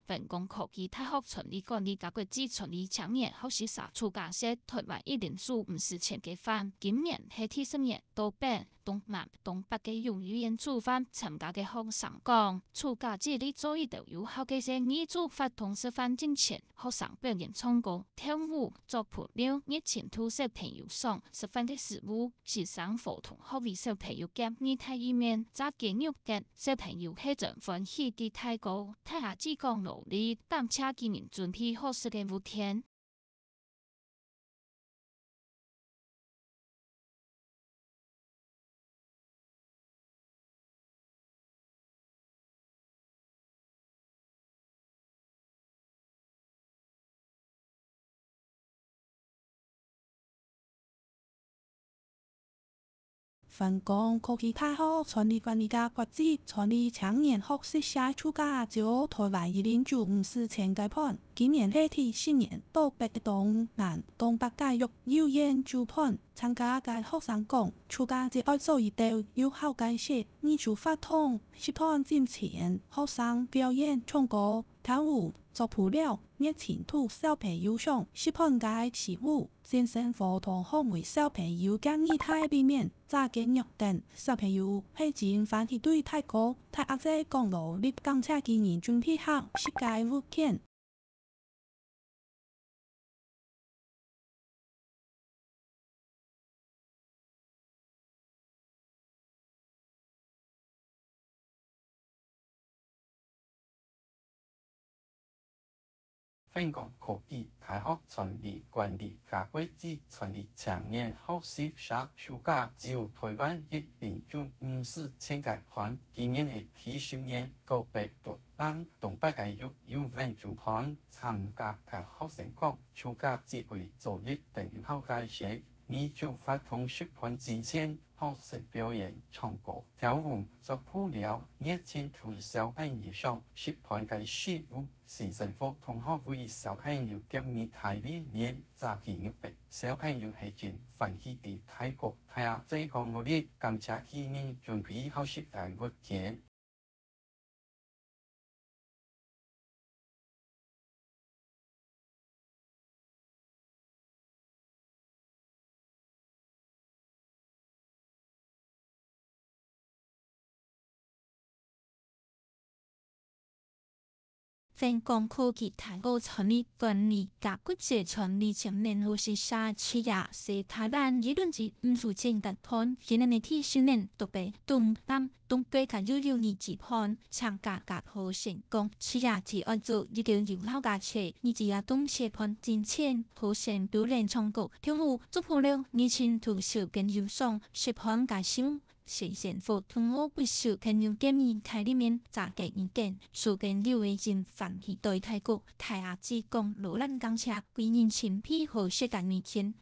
份工科技大学创立管理甲国际创立青年学习社出家说，台湾一人数50,000个番，今年是第10年都北、东南、东北嘅用语言煮饭参加嘅学生讲，出家之类做一道有效嘅些语煮法同食饭之前，学生表演唱歌、跳舞、做伴奏，热情吐小朋友上食饭嘅食物，是生活同学为小朋友夹耳太一面，炸鸡肉嘅小朋友迄阵欢喜啲太高，太下只讲努力，感谢今年准备好食嘅五天。份工科技大學創立管理甲國際創立青年學習社出家招台灣一人數50,000個盤，今年係第10年到北嘅東南東北教育有研究盤，參加嘅學生講，出家只愛做一道有效嘅事，語煮法通，食盤之前，學生表演唱歌、跳舞、做伴奏，熱情吐小朋友上，食盤嘅食物。健身活動可為小朋友建議太避免炸雞肉等，小朋友係真歡喜對太高，太阿姐講努力感謝今年準備好世界5天。香港科技大學創立管理甲國際創立青年學習社暑假招台灣一人數50,000個盤，今年係第10年到北東南東北教育有研究盤，參加嘅學生講，暑假只會做一定有效嘅事，語煮法同食盤之前，學生表演唱歌、跳舞、做伴奏，熱情吐小朋友上食盤嘅食物。是政府同學為小朋友建立太理念，炸雞肉餅，小朋友係真歡喜地睇過，睇下這個努力，感謝今年準備好食嘅5天。份工科技大學創立管理甲國際創立青年學習社企業是台灣一輪至50,000個盤，今年的第10年到北東南東北嘅有20盤，參加甲學生講，企業只愛做一條有效嘅事，你只要東西盤之前，學生表演唱歌、跳舞、做伴奏，熱情吐小朋友上食盤嘅食物。是政府通過不少朋友建議睇裡面炸雞意見，所跟劉偉進歡喜對泰國太亞之講羅蘭港車歸人前批和世界面前。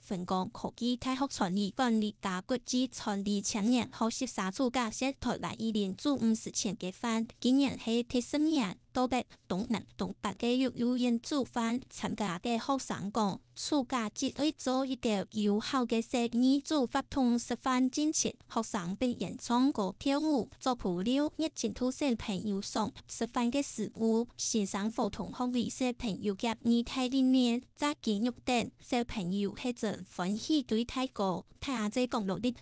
份工科技大學創立管理甲國際創立青年學習社出家說台灣一人數50,000個番，今年係第10年到北東南東北嘅有研煮飯參加嘅學生講，出家只會做一道有效嘅事，語煮法同食飯之前，學生表演唱歌、跳舞、做伴奏，熱情吐小朋友上食飯嘅食物，是生活同學為小朋友夾耳太理念，炸雞肉等，小朋友係真歡喜對太高，太阿姐講努力